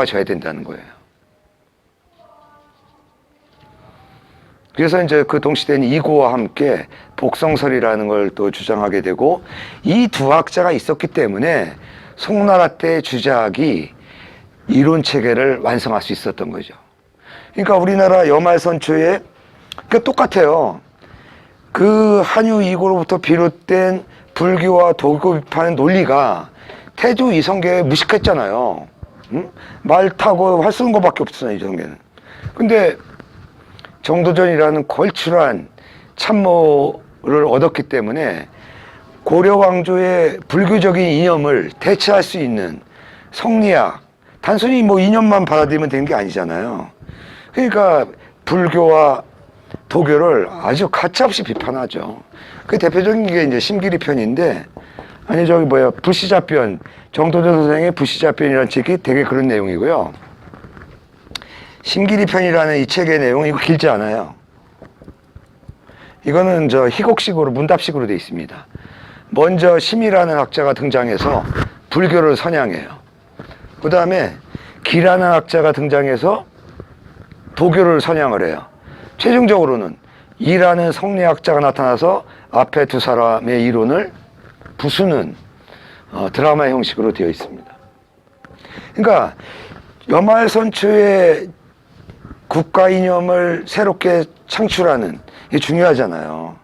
져야 된다는 거예요. 그래서 이제 그 동시대는 이고와 함께 복성설이라는 걸 또 주장하게 되고, 이 두 학자가 있었기 때문에 송나라 때 주자학이 이론 체계를 완성할 수 있었던 거죠. 그러니까 우리나라 여말선초에 그 똑같아요. 그 한유 이고로부터 비롯된 불교와 도교 비판의 논리가 태조 이성계에 무식했잖아요. 응? 말 타고 활 쏘는 것밖에 없었잖아요, 이성계는. 근데 정도전이라는 걸출한 참모를 얻었기 때문에 고려 왕조의 불교적인 이념을 대체할 수 있는 성리학, 단순히 뭐 이념만 받아들이면 되는 게 아니잖아요. 그러니까 불교와 도교를 아주 가차없이 비판하죠. 그 대표적인 게 이제 심기리 편인데, 아니 저기 뭐야, 불시자편, 정도전 선생의 불시자편이라는 책이 되게 그런 내용이고요. 심기리 편이라는 이 책의 내용이 이거 길지 않아요. 이거는 저 희곡식으로 문답식으로 되어 있습니다. 먼저 심이라는 학자가 등장해서 불교를 선양해요. 그 다음에 기라는 학자가 등장해서 도교를 선양을 해요. 최종적으로는 이라는 성리학자가 나타나서 앞에 두 사람의 이론을 부수는 드라마 형식으로 되어 있습니다. 그러니까 여말선초의 국가 이념을 새롭게 창출하는 게 중요하잖아요.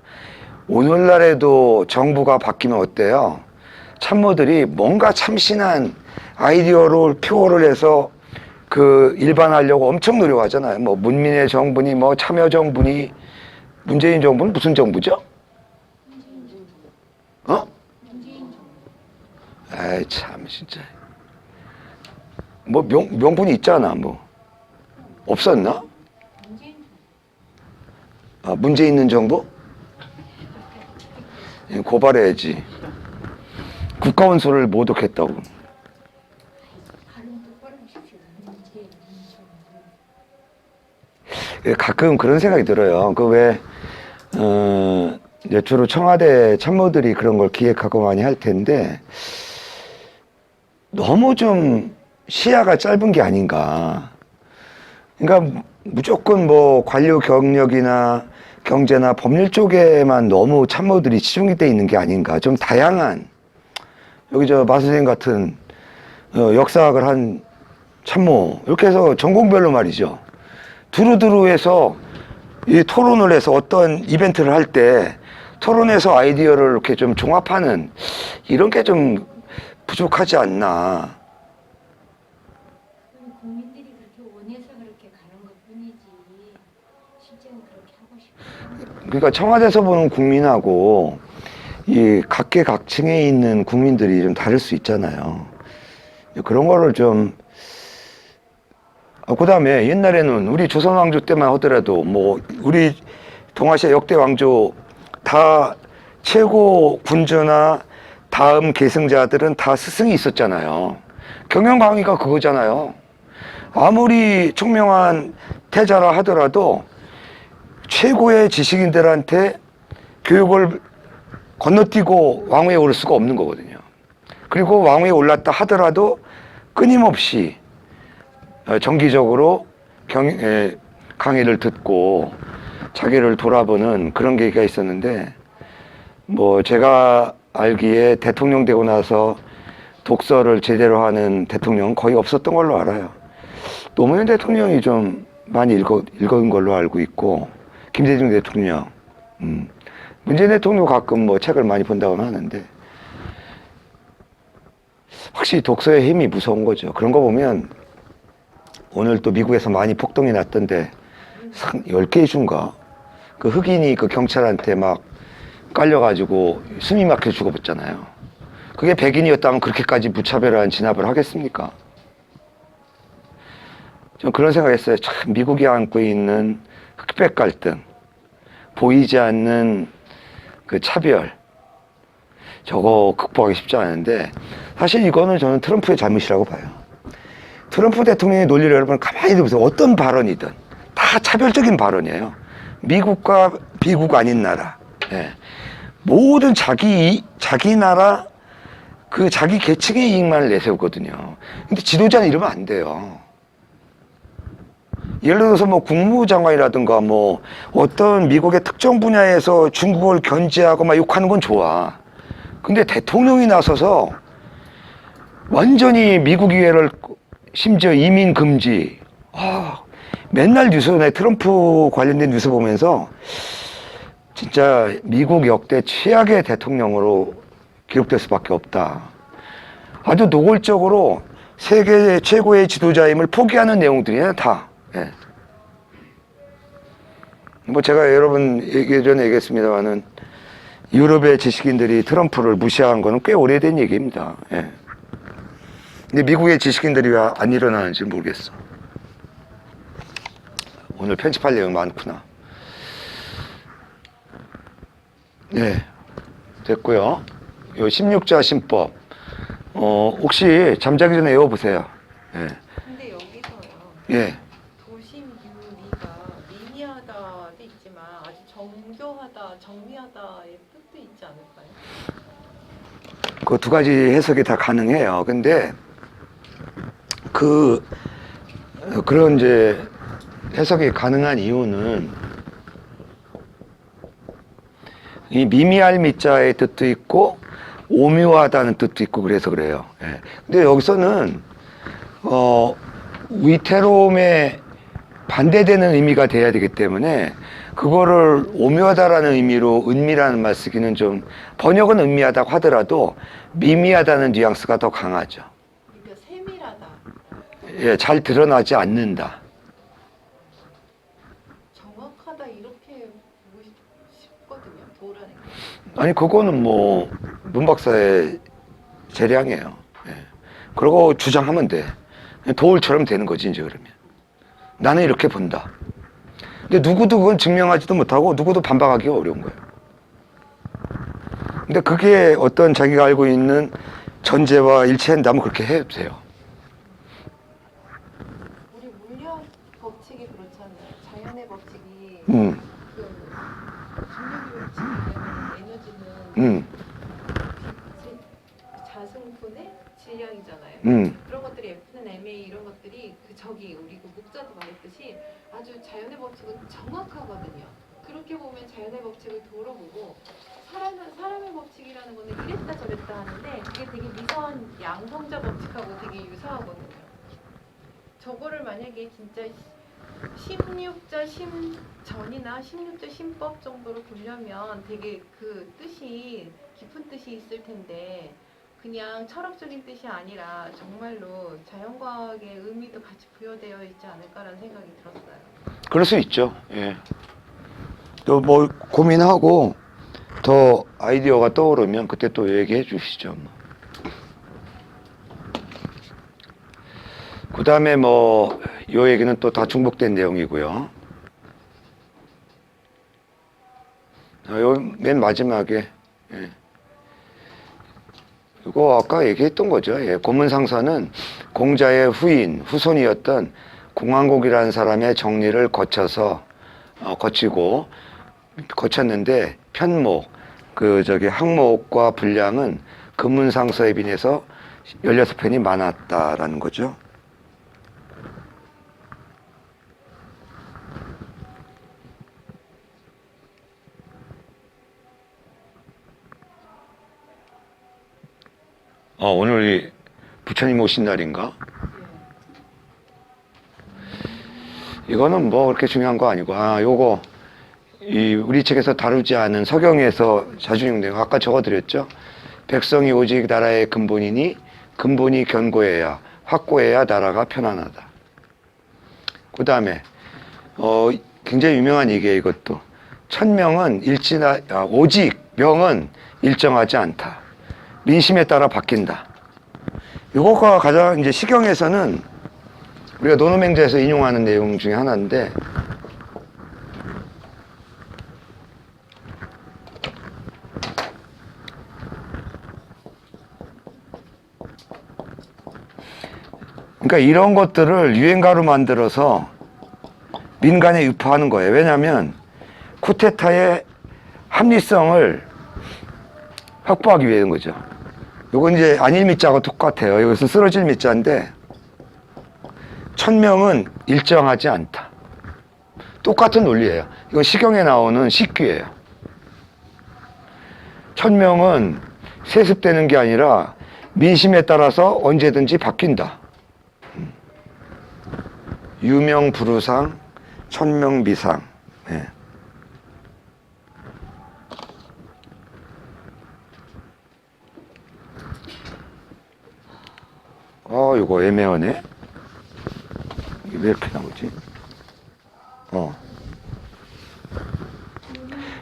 오늘날에도 정부가 바뀌면 어때요? 참모들이 뭔가 참신한 아이디어를 표어를 해서 그 일반하려고 엄청 노력하잖아요. 뭐 문민의 정부니 뭐 참여 정부니. 문재인 정부는 무슨 정부죠? 어? 에이 참 진짜. 뭐 명분이 있잖아. 뭐 없었나? 아, 문제 있는 정부? 고발해야지. 국가원수를 모독했다고. 가끔 그런 생각이 들어요. 그 왜 이제 주로 청와대 참모들이 그런 걸 기획하고 많이 할 텐데, 너무 좀 시야가 짧은 게 아닌가. 그러니까 무조건 뭐 관료 경력이나 경제나 법률 쪽에만 너무 참모들이 치중이 돼 있는 게 아닌가. 좀 다양한, 여기 저 마 선생님 같은 역사학을 한 참모, 이렇게 해서 전공별로 말이죠. 두루두루해서 이 토론을 해서 어떤 이벤트를 할 때 토론해서 아이디어를 이렇게 좀 종합하는, 이런 게 좀 부족하지 않나. 국민들이 그렇게 원해서 그렇게 가는 것뿐이지 실제는 그렇게 하고 싶어요. 그러니까 청와대에서 보는 국민하고 이 각계각층에 있는 국민들이 좀 다를 수 있잖아요. 그런 거를 좀. 그 다음에 옛날에는 우리 조선 왕조 때만 하더라도 뭐 우리 동아시아 역대 왕조 다 최고 군주나 다음 계승자들은 다 스승이 있었잖아요. 경영 강의가 그거잖아요. 아무리 총명한 태자라 하더라도 최고의 지식인들한테 교육을 건너뛰고 왕위에 오를 수가 없는 거거든요. 그리고 왕위에 올랐다 하더라도 끊임없이 정기적으로 강의를 듣고 자기를 돌아보는 그런 계기가 있었는데, 뭐 제가 알기에 대통령 되고 나서 독서를 제대로 하는 대통령은 거의 없었던 걸로 알아요. 노무현 대통령이 좀 많이 읽은 걸로 알고 있고, 김대중 대통령, 문재인 대통령 가끔 뭐 책을 많이 본다고는 하는데, 확실히 독서의 힘이 무서운 거죠. 그런 거 보면 오늘 또 미국에서 많이 폭동이 났던데 10개의 주인가? 그 흑인이 그 경찰한테 막 깔려가지고 숨이 막혀 죽어봤잖아요. 그게 백인이었다면 그렇게까지 무차별한 진압을 하겠습니까? 좀 그런 생각했어요. 참 미국이 안고 있는 흑백 갈등, 보이지 않는 그 차별, 저거 극복하기 쉽지 않은데, 사실 이거는 저는 트럼프의 잘못이라고 봐요. 트럼프 대통령의 논리를 여러분 가만히 들어보세요. 어떤 발언이든 다 차별적인 발언이에요. 미국과 비국 아닌 나라, 모든 자기 나라 그 자기 계층의 이익만을 내세우거든요. 근데 지도자는 이러면 안 돼요. 예를 들어서 뭐 국무장관이라든가 뭐 어떤 미국의 특정 분야에서 중국을 견제하고 막 욕하는 건 좋아. 근데 대통령이 나서서 완전히 미국 이해를 심지어 이민 금지. 맨날 뉴스, 내 트럼프 관련된 뉴스 보면서 진짜 미국 역대 최악의 대통령으로 기록될 수밖에 없다. 아주 노골적으로 세계 최고의 지도자임을 포기하는 내용들이야, 다. 예. 뭐 제가 여러분 예전에 얘기했습니다만은 유럽의 지식인들이 트럼프를 무시한 거는 꽤 오래된 얘기입니다. 예. 근데 미국의 지식인들이 왜 안 일어나는지 모르겠어. 오늘 편집할 내용 많구나. 네, 됐고요. 요 16자 신법. 혹시 잠자기 전에 외워보세요. 예. 근데 여기서요. 예. 도심 유리가 미미하다도 있지만 아주 정교하다, 정미하다의 뜻도 있지 않을까요? 그 두 가지 해석이 다 가능해요. 근데 그런 이제 해석이 가능한 이유는 이 미미할 미자의 뜻도 있고 오묘하다는 뜻도 있고 그래서 그래요. 예. 근데 여기서는 위태로움에 반대되는 의미가 돼야 되기 때문에 그거를 오묘하다라는 의미로 은밀한 말 쓰기는 좀, 번역은 은밀하다고 하더라도 미미하다는 뉘앙스가 더 강하죠. 그러니까 세밀하다. 예, 잘 드러나지 않는다. 정확하다 이렇게 보고 싶거든요. 도라는 게. 아니 그거는 뭐 문박사의 재량이에요. 예. 그러고 주장하면 돼. 도울처럼 되는 거지 이제. 그러면 나는 이렇게 본다. 근데 누구도 그건 증명하지도 못하고 누구도 반박하기가 어려운 거예요. 근데 그게 어떤 자기가 알고 있는 전제와 일치한다면 그렇게 해도 돼요. 우리 물리학 법칙이 그렇잖아요. 자연의 법칙이 음. 그 중력의 법칙이 에너지는 자승분의 질량이잖아요. 그런 것들이 F는 MA 이런 것들이 저기 우리 그 목자도 말했듯이 아주 자연의 법칙은 정확하거든요. 그렇게 보면 자연의 법칙을 도로 보고 사람의 법칙이라는 거는 이랬다 저랬다 하는데 그게 되게 미세한 양성자 법칙하고 되게 유사하거든요. 저거를 만약에 진짜 16자 심전이나 16자 심법 정도로 보려면 되게 그 뜻이 깊은 뜻이 있을 텐데 그냥 철학적인 뜻이 아니라 정말로 자연과학의 의미도 같이 부여되어 있지 않을까라는 생각이 들었어요. 그럴 수 있죠. 예. 또 뭐 고민하고 더 아이디어가 떠오르면 그때 또 얘기해 주시죠. 그 다음에 뭐 요 얘기는 또 다 중복된 내용이고요. 요 맨 마지막에 이거 아까 얘기했던 거죠. 예. 고문상사는 공자의 후인, 후손이었던 공항곡이라는 사람의 정리를 거쳤는데 편목, 항목과 분량은 금문상서에 비해서 16편이 많았다라는 거죠. 오늘이 부처님 오신 날인가? 이거는 뭐 그렇게 중요한 거 아니고, 요거, 우리 책에서 다루지 않은 서경에서 자주 인용된 거, 아까 적어드렸죠? 백성이 오직 나라의 근본이니, 근본이 견고해야, 확고해야 나라가 편안하다. 그 다음에, 굉장히 유명한 얘기예요, 이것도. 천명은 오직 명은 일정하지 않다. 민심에 따라 바뀐다. 이거가 가장 이제 시경에서는 우리가 논어맹자에서 인용하는 내용 중에 하나인데, 그러니까 이런 것들을 유행가로 만들어서 민간에 유포하는 거예요. 왜냐하면 쿠데타의 합리성을 확보하기 위한 거죠. 요건 이제 안일 밑자하고 똑같아요. 이것은 쓰러질 밑자인데 천명은 일정하지 않다. 똑같은 논리예요. 이건 시경에 나오는 식귀예요. 천명은 세습되는 게 아니라 민심에 따라서 언제든지 바뀐다. 유명불우상, 천명비상. 네. 이거 애매하네. 이게 왜 이렇게 나오지?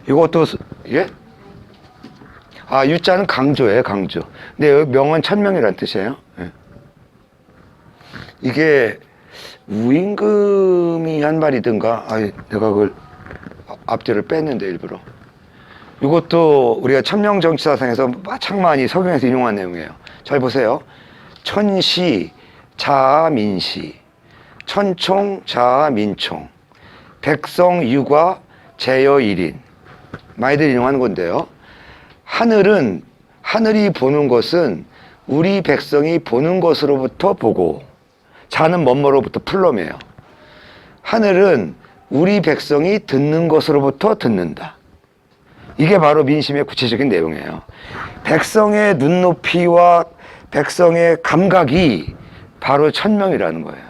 이것도, 예? 유자는 강조예요, 강조. 근데 여기 명은 천명이라는 뜻이에요. 예. 이게 우임금이 한 말이든가, 내가 그걸 앞뒤를 뺐는데, 일부러. 이것도 우리가 천명정치사상에서 창만이 서경에서 인용한 내용이에요. 잘 보세요. 천시, 자아, 민시. 천총, 자아, 민총. 백성, 유과, 제여, 일인. 많이들 인용하는 건데요. 하늘이 보는 것은 우리 백성이 보는 것으로부터 보고, 자는 뭐뭐로부터 플럼이에요. 하늘은 우리 백성이 듣는 것으로부터 듣는다. 이게 바로 민심의 구체적인 내용이에요. 백성의 눈높이와 백성의 감각이 바로 천명이라는 거예요.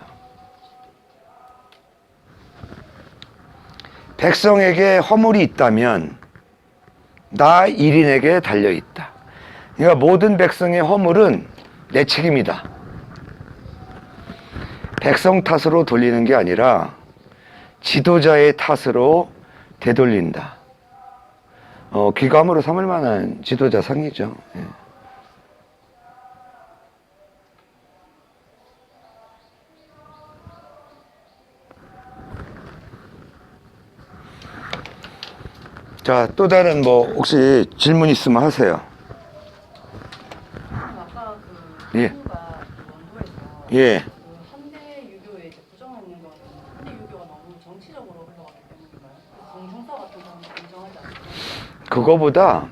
백성에게 허물이 있다면 나 일인에게 달려있다. 그러니까 모든 백성의 허물은 내 책임이다. 백성 탓으로 돌리는 게 아니라 지도자의 탓으로 되돌린다. 귀감으로 삼을 만한 지도자 상이죠. 예. 자, 또 다른 혹시 질문 있으면 하세요. 아까 그 예. 친구가 원고에서 예. 그 한대 유교에 이제 부정하는 거 같은 한대 유교가 너무 정치적으로 흘러가기 때문인가요? 그래서 공중사 같은 사람도 인정하지 않나요? 그거보다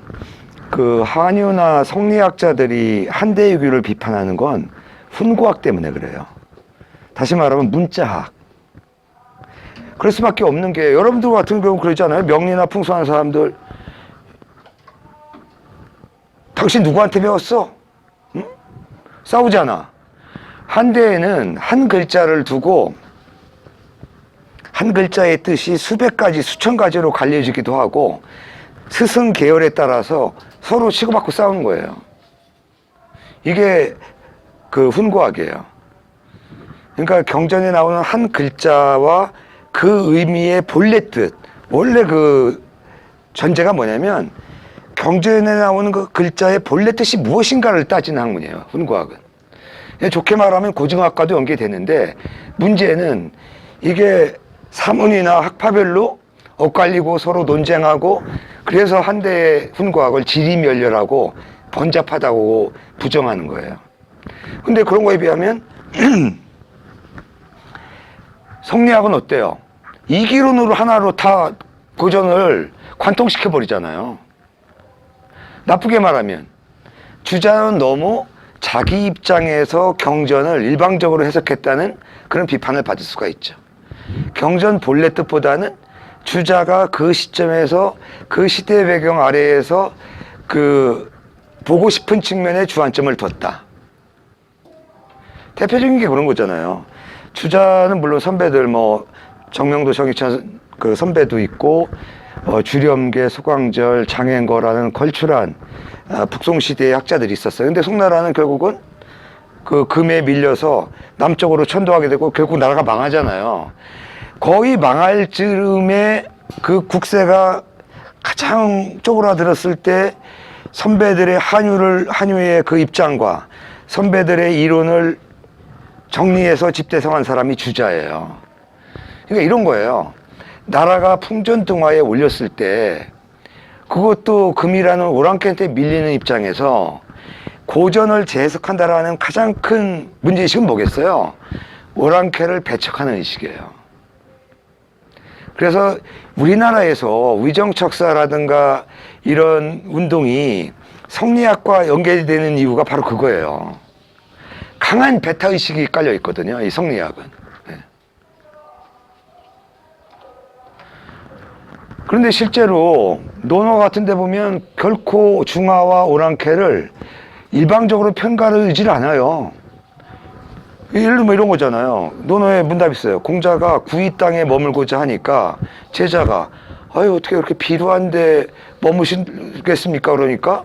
그 한유나 성리학자들이 한대유교를 비판하는 건 훈구학 때문에 그래요. 다시 말하면 문자학. 그럴 수밖에 없는 게 여러분들 같은 경우 그러잖아요. 명리나 풍수하는 사람들. 당신 누구한테 배웠어? 응? 싸우잖아. 한대에는 한 글자를 두고 한 글자의 뜻이 수백 가지, 수천 가지로 갈려지기도 하고 스승 계열에 따라서 서로 치고받고 싸우는 거예요. 이게 그 훈구학이에요. 그러니까 경전에 나오는 한 글자와 그 의미의 본래 뜻, 원래 그 전제가 뭐냐면 경전에 나오는 그 글자의 본래 뜻이 무엇인가를 따지는 학문이에요, 훈구학은. 좋게 말하면 고증학과도 연계되는데 문제는 이게 사문이나 학파별로 엇갈리고 서로 논쟁하고 그래서 한대의 훈구학을 지리멸렬하고 번잡하다고 부정하는 거예요. 근데 그런 거에 비하면 성리학은 어때요? 이기론으로 하나로 다 고전을 관통시켜 버리잖아요. 나쁘게 말하면 주자는 너무 자기 입장에서 경전을 일방적으로 해석했다는 그런 비판을 받을 수가 있죠. 경전 본래 뜻보다는 주자가 그 시점에서 그 시대 배경 아래에서 그 보고 싶은 측면에 주안점을 뒀다. 대표적인 게 그런 거잖아요. 주자는 물론 선배들 정명도 정익찬 그 선배도 있고 주렴계, 소광절, 장행거라는 걸출한 북송 시대의 학자들이 있었어요. 근데 송나라는 결국은 그 금에 밀려서 남쪽으로 천도하게 되고 결국 나라가 망하잖아요. 거의 망할 즈음에 그 국세가 가장 쪼그라들었을 때 선배들의 한유의 그 입장과 선배들의 이론을 정리해서 집대성한 사람이 주자예요. 그러니까 이런 거예요. 나라가 풍전등화에 올렸을 때 그것도 금이라는 오랑캐한테 밀리는 입장에서 고전을 재해석한다라는 가장 큰 문제의식은 뭐겠어요? 오랑캐를 배척하는 의식이에요. 그래서 우리나라에서 위정척사라든가 이런 운동이 성리학과 연계되는 이유가 바로 그거예요. 강한 배타의식이 깔려 있거든요, 이 성리학은. 네. 그런데 실제로 논어 같은 데 보면 결코 중화와 오랑캐를 일방적으로 편가르질 않아요. 예를 들면 이런 거잖아요. 논어에 문답이 있어요. 공자가 구이 땅에 머물고자 하니까 제자가 아유 어떻게 그렇게 비루한데 머무시겠습니까? 그러니까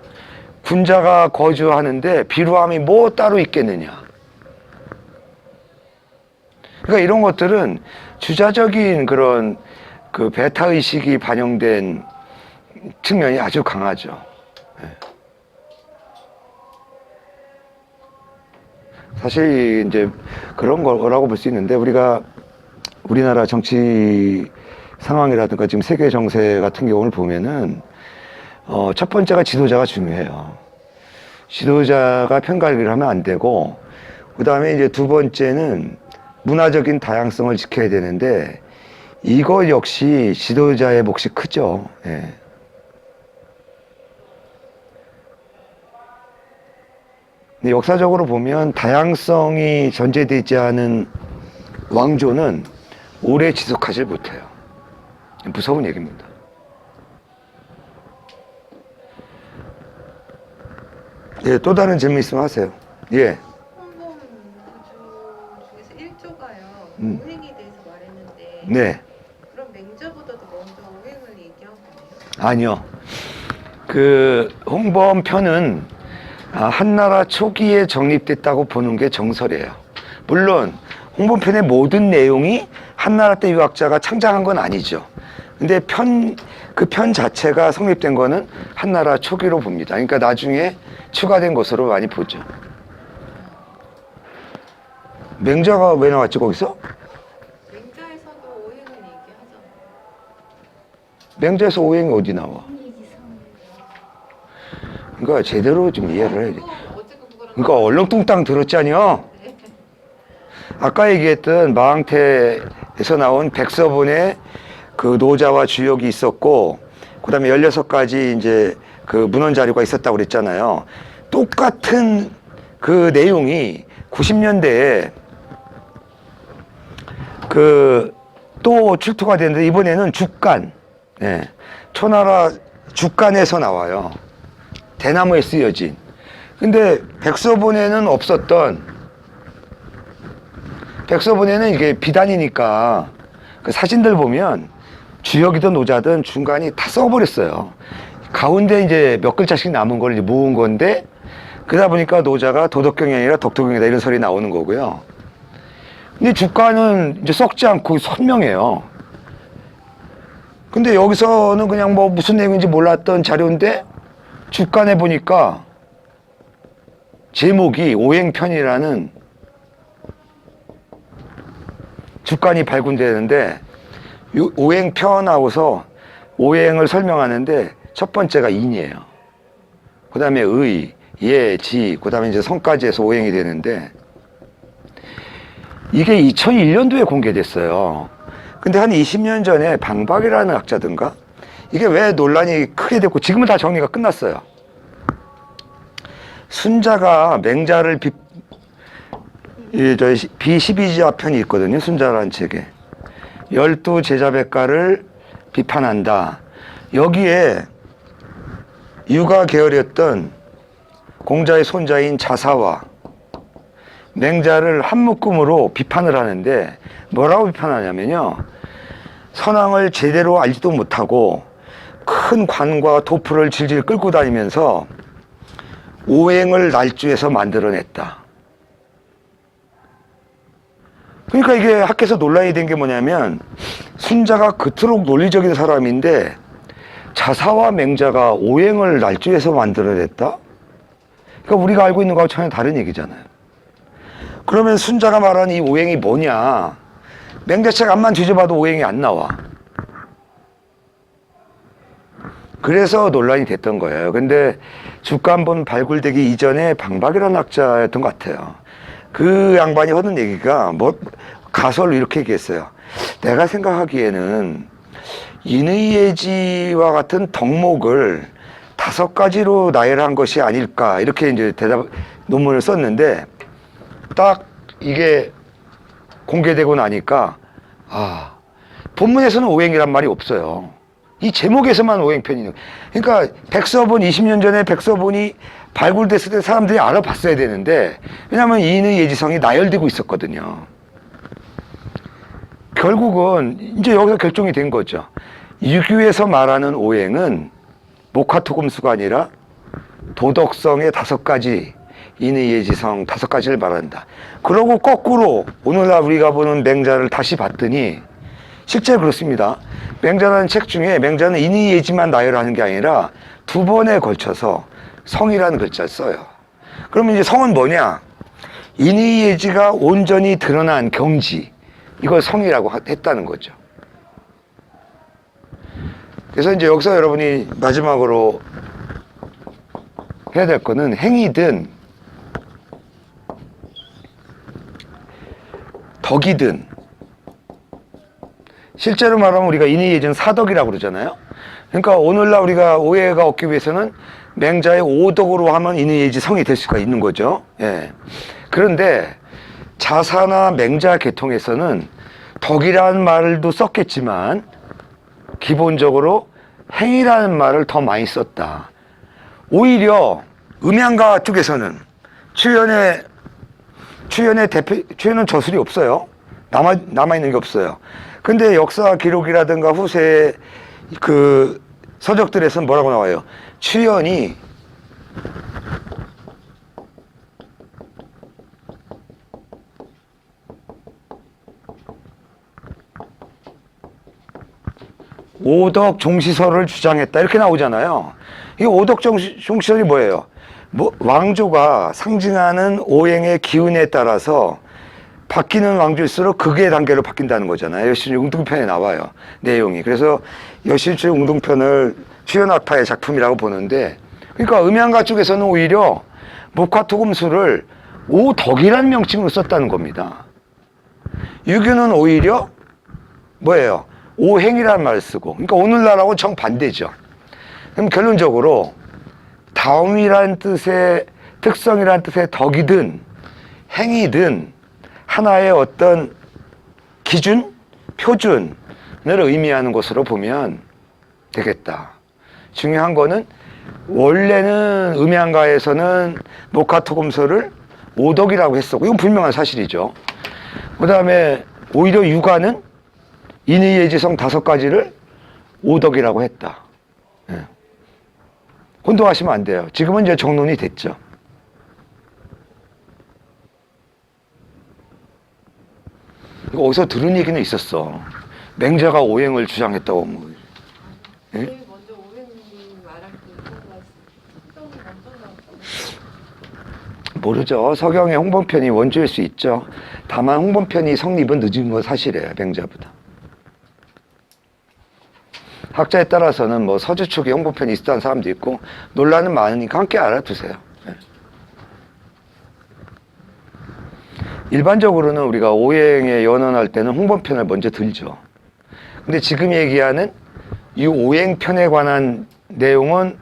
군자가 거주하는데 비루함이 뭐 따로 있겠느냐. 그러니까 이런 것들은 주자적인 그런 그 배타의식이 반영된 측면이 아주 강하죠. 네. 사실 이제 그런 거라고 볼 수 있는데 우리나라 정치 상황이라든가 지금 세계 정세 같은 경우를 보면은 첫 번째가 지도자가 중요해요. 지도자가 편가르기를 하면 안 되고 그다음에 이제 두 번째는 문화적인 다양성을 지켜야 되는데 이거 역시 지도자의 몫이 크죠. 예. 근데 역사적으로 보면 다양성이 전제되지 않은 왕조는 오래 지속하지 못해요. 무서운 얘기입니다. 예, 또 다른 질문 있으면 하세요. 예. 홍범 구주 중에서 1조가요. 음. 오행에 대해서 말했는데 네. 그럼 맹자보다도 먼저 오행을 얘기한 거네요? 아니요. 그 홍범 편은 한나라 초기에 정립됐다고 보는 게 정설이에요. 물론 홍범 편의 모든 내용이 한나라 때 유학자가 창작한 건 아니죠. 근데 그 편 자체가 성립된 거는 한나라 초기로 봅니다. 그러니까 나중에 추가된 것으로 많이 보죠. 맹자가 왜 나왔지 거기서? 맹자에서도 오행을 얘기하잖아요. 맹자에서 오행이 어디 나와? 성리지 성리. 그러니까 제대로 좀 이해를 해야 돼. 어쨌든 그거랑 그러니까 얼렁뚱땅 들었잖아요. 아까 얘기했던 마항태에서 나온 백서본의 그 노자와 주역이 있었고, 그 다음에 16가지 이제 그 문헌 자료가 있었다고 그랬잖아요. 똑같은 그 내용이 90년대에 그 또 출토가 됐는데 이번에는 죽간, 예, 초나라 죽간에서 나와요. 대나무에 쓰여진. 근데 백서본에는 없었던, 백서본에는 이게 비단이니까 그 사진들 보면 주역이든 노자든 중간이 다 써버렸어요. 가운데 이제 몇 글자씩 남은 걸 이제 모은 건데, 그러다 보니까 노자가 도덕경이 아니라 덕도경이다 이런 소리 나오는 거고요. 근데 주가는 이제 썩지 않고 선명해요. 근데 여기서는 그냥 뭐 무슨 내용인지 몰랐던 자료인데 주간에 보니까 제목이 오행편이라는 주간이 발굴되는데 오행편하고서 오행을 설명하는데 첫 번째가 인이에요. 그 다음에 의, 예, 지, 그 다음에 이제 성까지 해서 오행이 되는데 이게 2001년도에 공개됐어요. 근데 한 20년 전에 방박이라는 학자든가 이게 왜 논란이 크게 됐고 지금은 다 정리가 끝났어요. 순자가 맹자를 비12지화 편이 있거든요. 순자라는 책에 12제자백가를 비판한다. 여기에 유가 계열이었던 공자의 손자인 자사와 맹자를 한 묶음으로 비판을 하는데 뭐라고 비판하냐면요. 선왕을 제대로 알지도 못하고 큰 관과 도프를 질질 끌고 다니면서 오행을 날조해서 만들어냈다. 그러니까 이게 학계에서 논란이 된 게 뭐냐면 순자가 그토록 논리적인 사람인데 자사와 맹자가 오행을 날조해서 만들어냈다? 그러니까 우리가 알고 있는 거하고 전혀 다른 얘기잖아요. 그러면 순자가 말하는 이 오행이 뭐냐? 맹자책 앞만 뒤져봐도 오행이 안 나와. 그래서 논란이 됐던 거예요. 근데 주간본 발굴되기 이전에 방박이라는 학자였던 것 같아요. 그 양반이 하는 얘기가 뭐 가설로 이렇게 얘기했어요. 내가 생각하기에는 인의예지와 같은 덕목을 5가지로 나열한 것이 아닐까 이렇게 이제 논문을 썼는데 딱 이게 공개되고 나니까 본문에서는 오행이란 말이 없어요. 이 제목에서만 오행편이. 그러니까 백서본 20년 전에 백서본이 발굴됐을 때 사람들이 알아봤어야 되는데 왜냐하면 이인의 예지성이 나열되고 있었거든요. 결국은 이제 여기서 결정이 된 거죠. 유교에서 말하는 오행은 목화토금수가 아니라 도덕성의 5가지, 인의 예지성 5가지를 말한다. 그러고 거꾸로 오늘날 우리가 보는 맹자를 다시 봤더니 실제 그렇습니다. 맹자라는 책 중에 맹자는 인의 예지만 나열하는 게 아니라 2번에 걸쳐서 성이라는 글자를 써요. 그러면 이제 성은 뭐냐? 인의 예지가 온전히 드러난 경지, 이걸 성이라고 했다는 거죠. 그래서 이제 여기서 여러분이 마지막으로 해야 될 거는 행이든 덕이든, 실제로 말하면 우리가 인의 예지는 사덕이라고 그러잖아요. 그러니까 오늘날 우리가 오해가 없기 위해서는 맹자의 5덕으로 하면 인의 예지 성이 될 수가 있는 거죠. 예. 그런데 자사나 맹자 계통에서는 덕이라는 말도 썼겠지만 기본적으로 행이라는 말을 더 많이 썼다. 오히려 음양가 쪽에서는 추연의 저술이 없어요. 남아있는 게 없어요. 근데 역사 기록이라든가 후세 그 서적들에서는 뭐라고 나와요? 추연이 오덕 종시설을 주장했다 이렇게 나오잖아요. 이 오덕 종시설이 뭐예요? 왕조가 상징하는 오행의 기운에 따라서 바뀌는 왕조일수록 극의 단계로 바뀐다는 거잖아요. 여신의 웅둥편에 나와요, 내용이. 그래서 여신의 웅둥편을 추연학파의 작품이라고 보는데, 그러니까 음양가 쪽에서는 오히려 목화토금수를 오덕이라는 명칭으로 썼다는 겁니다. 유교는 오히려 뭐예요? 오행이라는 말을 쓰고, 그러니까 오늘날하고 정반대죠. 그럼 결론적으로 다음이라는 뜻의 특성이라는 뜻의 덕이든 행이든 하나의 어떤 기준, 표준을 의미하는 것으로 보면 되겠다. 중요한 거는 원래는 음양가에서는 목화토금서를 오덕이라고 했었고, 이건 분명한 사실이죠. 그 다음에 오히려 유가는 인의 예지성 5가지를 오덕이라고 했다. 예. 혼동하시면 안 돼요. 지금은 이제 정론이 됐죠. 어디서 들은 얘기는 있었어. 맹자가 오행을 주장했다고. 뭐. 예? 제일 먼저 오행 말할 때 서경이 먼저 나왔다고. 모르죠. 서경의 홍범편이 원조일 수 있죠. 다만 홍범편이 성립은 늦은 건 사실이에요. 맹자보다. 학자에 따라서는 뭐 서주 쪽에 홍범편이 있었다는 사람도 있고 논란은 많으니까 함께 알아두세요. 네. 일반적으로는 우리가 오행에 연언할 때는 홍범편을 먼저 들죠. 근데 지금 얘기하는 이 오행편에 관한 내용은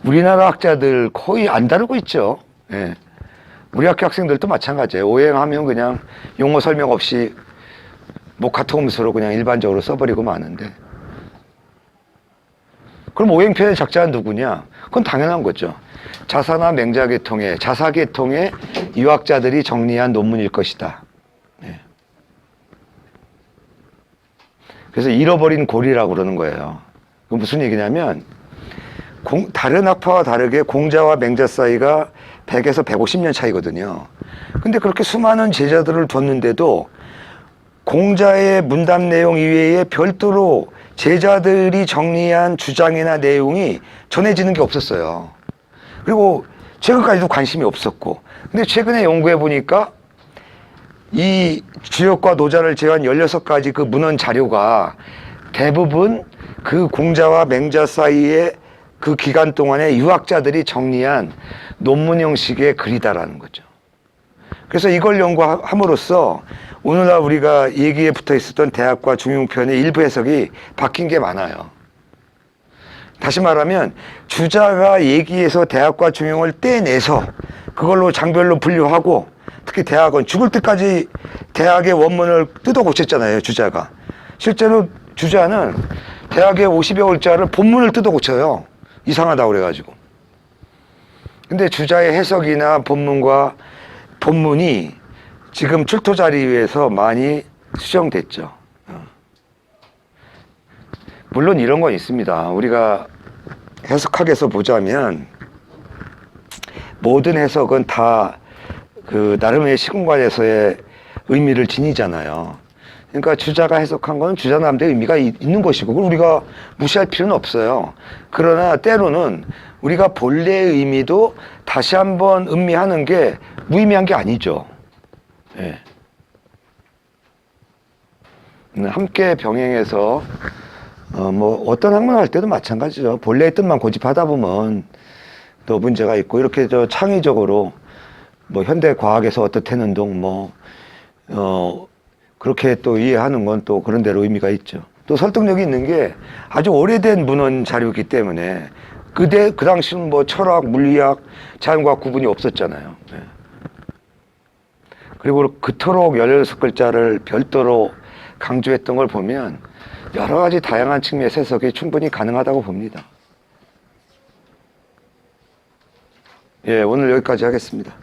우리나라 학자들 거의 안 다루고 있죠. 네. 우리 학교 학생들도 마찬가지예요. 오행하면 그냥 용어 설명 없이 목화토금수로 그냥 일반적으로 써버리고 마는데, 그럼 오행편의 작자는 누구냐? 그건 당연한 거죠. 자사나 맹자계통의, 자사계통의 유학자들이 정리한 논문일 것이다. 네. 그래서 잃어버린 고리라고 그러는 거예요. 그 무슨 얘기냐면 다른 학파와 다르게 공자와 맹자 사이가 100에서 150년 차이거든요. 근데 그렇게 수많은 제자들을 뒀는데도 공자의 문답 내용 이외에 별도로 제자들이 정리한 주장이나 내용이 전해지는 게 없었어요. 그리고 최근까지도 관심이 없었고, 근데 최근에 연구해 보니까 이 주역과 노자를 제외한 16가지 그 문헌 자료가 대부분 그 공자와 맹자 사이에 그 기간 동안에 유학자들이 정리한 논문 형식의 글이다라는 거죠. 그래서 이걸 연구함으로써 오늘날 우리가 얘기에 붙어 있었던 대학과 중용편의 일부 해석이 바뀐 게 많아요. 다시 말하면 주자가 얘기해서 대학과 중용을 떼내서 그걸로 장별로 분류하고, 특히 대학은 죽을 때까지 대학의 원문을 뜯어 고쳤잖아요, 주자가. 실제로 주자는 대학의 50여 글자를 본문을 뜯어 고쳐요. 이상하다고 그래가지고. 근데 주자의 해석이나 본문과 본문이 지금 출토 자료에서 많이 수정됐죠. 물론 이런 건 있습니다. 우리가 해석학에서 보자면 모든 해석은 다 그 나름의 시공간에서의 의미를 지니잖아요. 그러니까 주자가 해석한 건 주자 나름대로 의미가 있는 것이고, 그걸 우리가 무시할 필요는 없어요. 그러나 때로는 우리가 본래의 의미도 다시 한번 음미하는 게 무의미한 게 아니죠. 예. 함께 병행해서 뭐 어떤 학문을 할 때도 마찬가지죠. 본래의 뜻만 고집하다 보면 또 문제가 있고, 이렇게 저 창의적으로 뭐 현대 과학에서 어떻다는 둥 그렇게 또 이해하는 건 또 그런 대로 의미가 있죠. 또 설득력이 있는 게 아주 오래된 문헌 자료이기 때문에 그 당시는 뭐 철학, 물리학, 자연과학 구분이 없었잖아요. 네. 그리고 그토록 16글자를 별도로 강조했던 걸 보면 여러 가지 다양한 측면에서 해석이 충분히 가능하다고 봅니다. 예, 오늘 여기까지 하겠습니다.